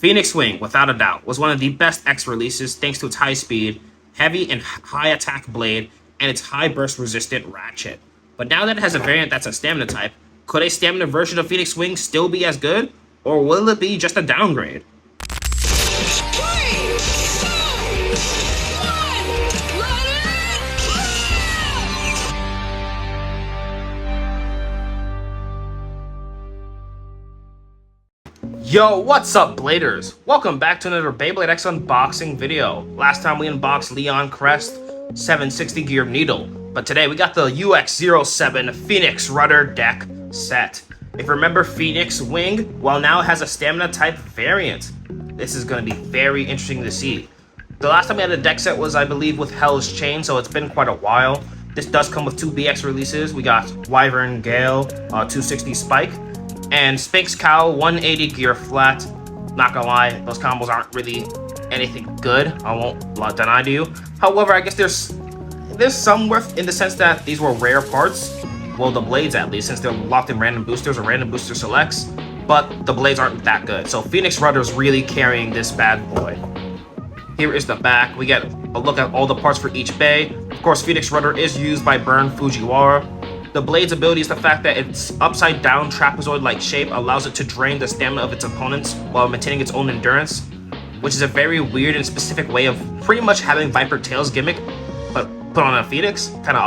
Phoenix Wing, without a doubt, was one of the best X releases thanks to its high speed, heavy and high attack blade, and its high burst resistant ratchet. But now that it has a variant that's a stamina type, could a stamina version of Phoenix Wing still be as good? Or will it be just a downgrade? Yo, what's up, Bladers? Welcome back to another Beyblade X unboxing video. Last time we unboxed Leon Crest 760 Gear Needle, but today we got the UX-07 Phoenix Rudder Deck set. If you remember, Phoenix Wing, well, now it has a stamina type variant. This is going to be very interesting to see. The last time we had a deck set was, I believe, with Hell's Chain, so it's been quite a while. This does come with two BX releases. We got Wyvern Gale 260 Spike, and Sphinx Cow 180 Gear Flat. Not gonna lie, those combos aren't really anything good. I won't deny to you. However, I guess there's some worth in the sense that these were rare parts. Well, the blades at least, since they're locked in random boosters or random booster selects. But the blades aren't that good. So Phoenix Rudder's really carrying this bad boy. Here is the back. We get a look at all the parts for each bay. Of course, Phoenix Rudder is used by Burn Fujiwara. The blade's ability is the fact that its upside down trapezoid-like shape allows it to drain the stamina of its opponents while maintaining its own endurance, which is a very weird and specific way of pretty much having Viper Tails gimmick, but put on a Phoenix. Kind of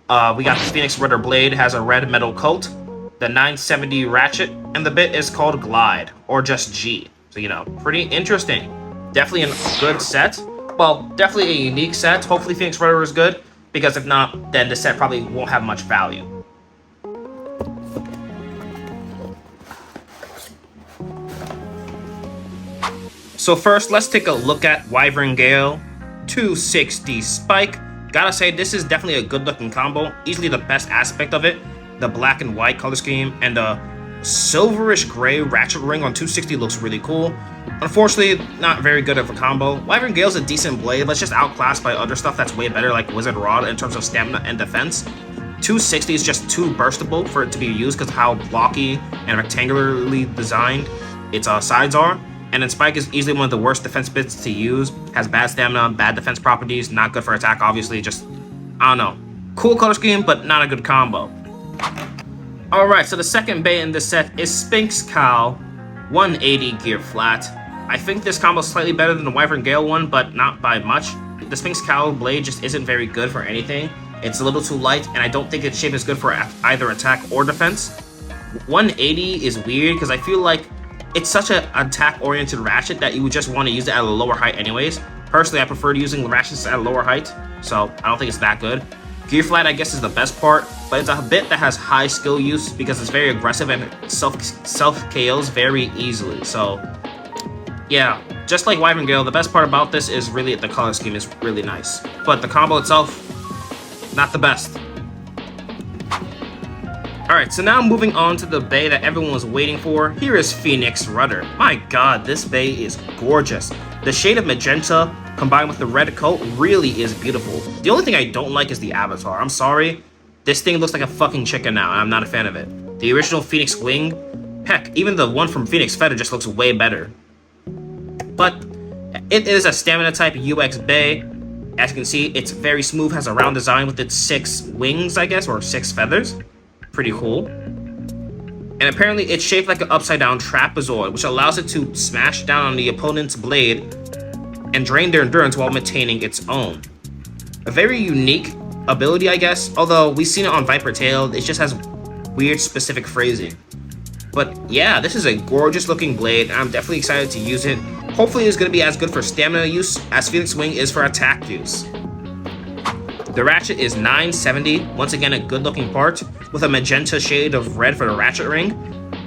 odd. We got the Phoenix Rudder blade, has a red metal coat, the 970 ratchet, and the bit is called Glide, or just G. So, you know, pretty interesting. Definitely a good set. Well, definitely a unique set. Hopefully Phoenix Rudder is good, because if not, then the set probably won't have much value. So first, let's take a look at Wyvern Gale 260 Spike. Gotta say, this is definitely a good looking combo. Easily the best aspect of it. The black and white color scheme and the silverish gray ratchet ring on 260 looks really cool. Unfortunately, not very good of a combo. Wyvern Gale's a decent blade, but it's just outclassed by other stuff that's way better, like Wizard Rod in terms of stamina and defense. 260 is just too burstable for it to be used because of how blocky and rectangularly designed its sides are. And then Spike is easily one of the worst defense bits to use. Has bad stamina, bad defense properties, not good for attack, obviously. Just, I don't know. Cool color scheme, but not a good combo. Alright, so the second bay in this set is Sphinx Cow 180 Gear Flat. I think this combo is slightly better than the Wyvern Gale one, but not by much. The Sphinx Cow blade just isn't very good for anything. It's a little too light, and I don't think its shape is good for either attack or defense. 180 is weird, because I feel like it's such an attack-oriented ratchet that you would just want to use it at a lower height anyways. Personally, I prefer using the ratchets at a lower height, so I don't think it's that good. Gear Flat, I guess, is the best part, but it's a bit that has high skill use because it's very aggressive and self-KOs very easily. So, yeah, just like Wyvern Gale, the best part about this is really the color scheme is really nice. But the combo itself, not the best. Alright, so now moving on to the bay that everyone was waiting for. Here is Phoenix Rudder. My god, this bay is gorgeous. The shade of magenta combined with the red coat really is beautiful. The only thing I don't like is the avatar. I'm sorry. This thing looks like a fucking chicken now, and I'm not a fan of it. The original Phoenix Wing, heck, even the one from Phoenix Feather just looks way better. But it is a stamina type UX bay. As you can see, it's very smooth, has a round design with its 6 wings, I guess, or 6 feathers. Pretty cool. And apparently it's shaped like an upside down trapezoid, which allows it to smash down on the opponent's blade and drain their endurance while maintaining its own. A very unique ability, I guess, although we've seen it on Viper Tail, it just has weird specific phrasing. But yeah, this is a gorgeous looking blade, and I'm definitely excited to use it. Hopefully it's going to be as good for stamina use as Phoenix Wing is for attack use. The ratchet is 970, once again a good looking part, with a magenta shade of red for the ratchet ring,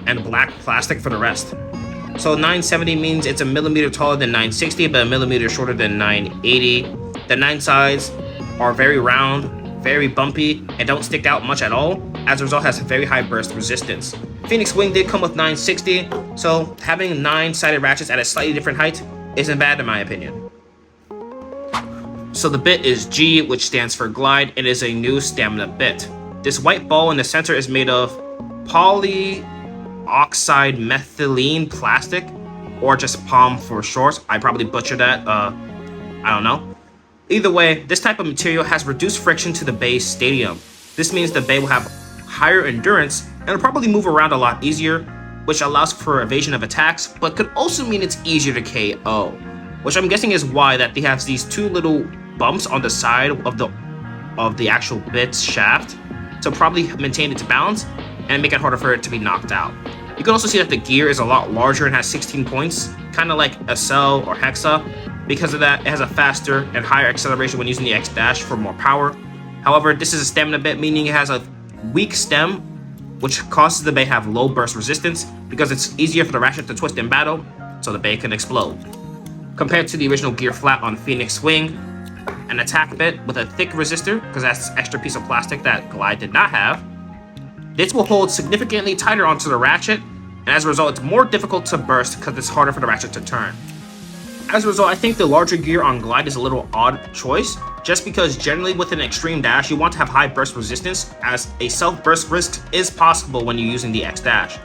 and black plastic for the rest. So 970 means it's a millimeter taller than 960, but a millimeter shorter than 980. The 9 sides are very round, very bumpy, and don't stick out much at all. As a result, has very high burst resistance. Phoenix Wing did come with 960, so having 9-sided ratchets at a slightly different height isn't bad in my opinion. So the bit is G, which stands for Glide. It is a new stamina bit. This white ball in the center is made of polyoxide methylene plastic, or just palm for short. I probably butchered that. I don't know. Either way, this type of material has reduced friction to the bay's stadium. This means the bay will have higher endurance and will probably move around a lot easier, which allows for evasion of attacks, but could also mean it's easier to KO, which I'm guessing is why that they have these two little bumps on the side of the actual bit's shaft to probably maintain its balance and make it harder for it to be knocked out. You can also see that the gear is a lot larger and has 16 points, kind of like a Cell or Hexa. Because of that, it has a faster and higher acceleration when using the X-Dash for more power. However, this is a stamina bit, meaning it has a weak stem, which causes the bay to have low burst resistance because it's easier for the ratchet to twist in battle, so the bay can explode. Compared to the original gear flat on Phoenix Wing, an attack bit with a thick resistor, because that's this extra piece of plastic that Glide did not have, this will hold significantly tighter onto the ratchet, and as a result, it's more difficult to burst because it's harder for the ratchet to turn. As a result, I think the larger gear on Glide is a little odd choice, just because generally with an extreme dash, you want to have high burst resistance, as a self-burst risk is possible when you're using the X-Dash.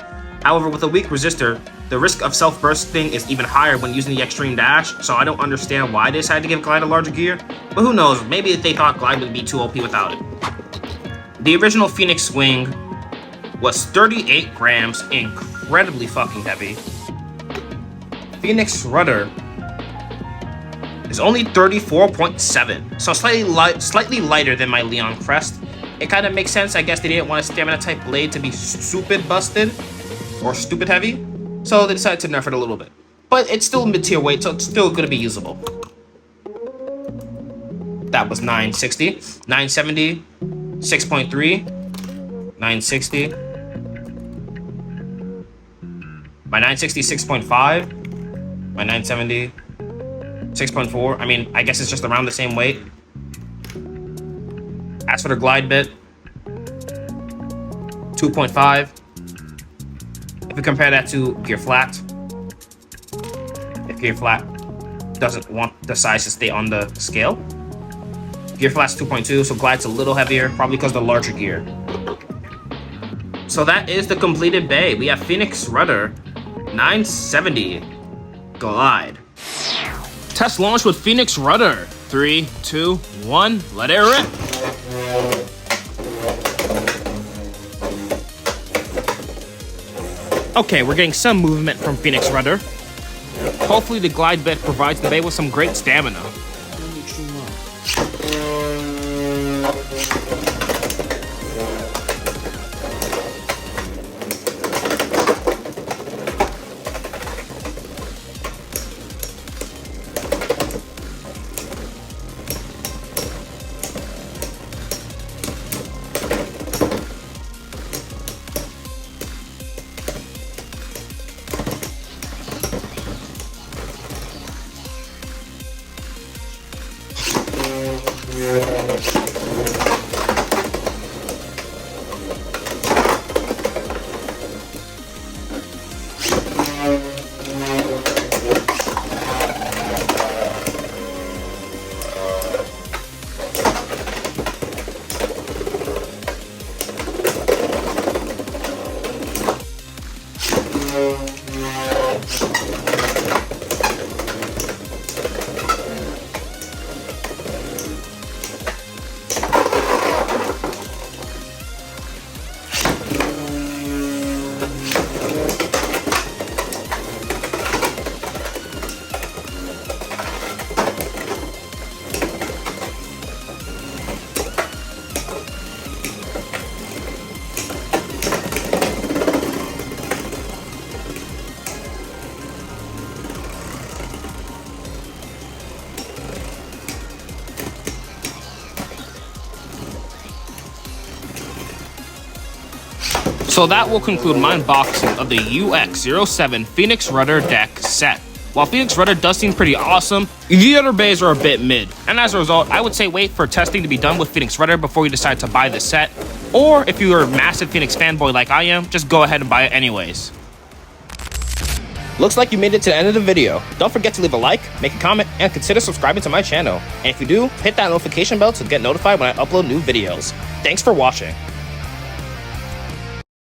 However, with a weak resistor, the risk of self-bursting is even higher when using the extreme dash, so I don't understand why they decided to give Glide a larger gear, but who knows, maybe they thought Glide would be too OP without it. The original Phoenix Wing was 38 grams, incredibly fucking heavy. Phoenix Rudder is only 34.7, so slightly lighter than my Leon Crest. It kind of makes sense. I guess they didn't want a stamina type blade to be stupid busted or stupid heavy, so they decided to nerf it a little bit. But it's still mid-tier weight, so it's still going to be usable. That was 960, 970, 6.3, 960. My 960, 6.5. My 970. 6.4. I mean, I guess it's just around the same weight. As for the Glide bit, 2.5. If we compare that to Gear Flat, if Gear Flat doesn't want the size to stay on the scale, Gear Flat's 2.2, so Glide's a little heavier, probably because of the larger gear. So that is the completed bay. We have Phoenix Rudder, 970 Glide. Test launch with Phoenix Rudder. 3, 2, 1, let it rip. Okay, we're getting some movement from Phoenix Rudder. Hopefully the Glide bit provides the bay with some great stamina. So that will conclude my unboxing of the UX-07 Phoenix Rudder Deck set. While Phoenix Rudder does seem pretty awesome, the other bays are a bit mid, and as a result, I would say wait for testing to be done with Phoenix Rudder before you decide to buy this set, or if you are a massive Phoenix fanboy like I am, just go ahead and buy it anyways. Looks like you made it to the end of the video. Don't forget to leave a like, make a comment, and consider subscribing to my channel. And if you do, hit that notification bell to get notified when I upload new videos. Thanks for watching.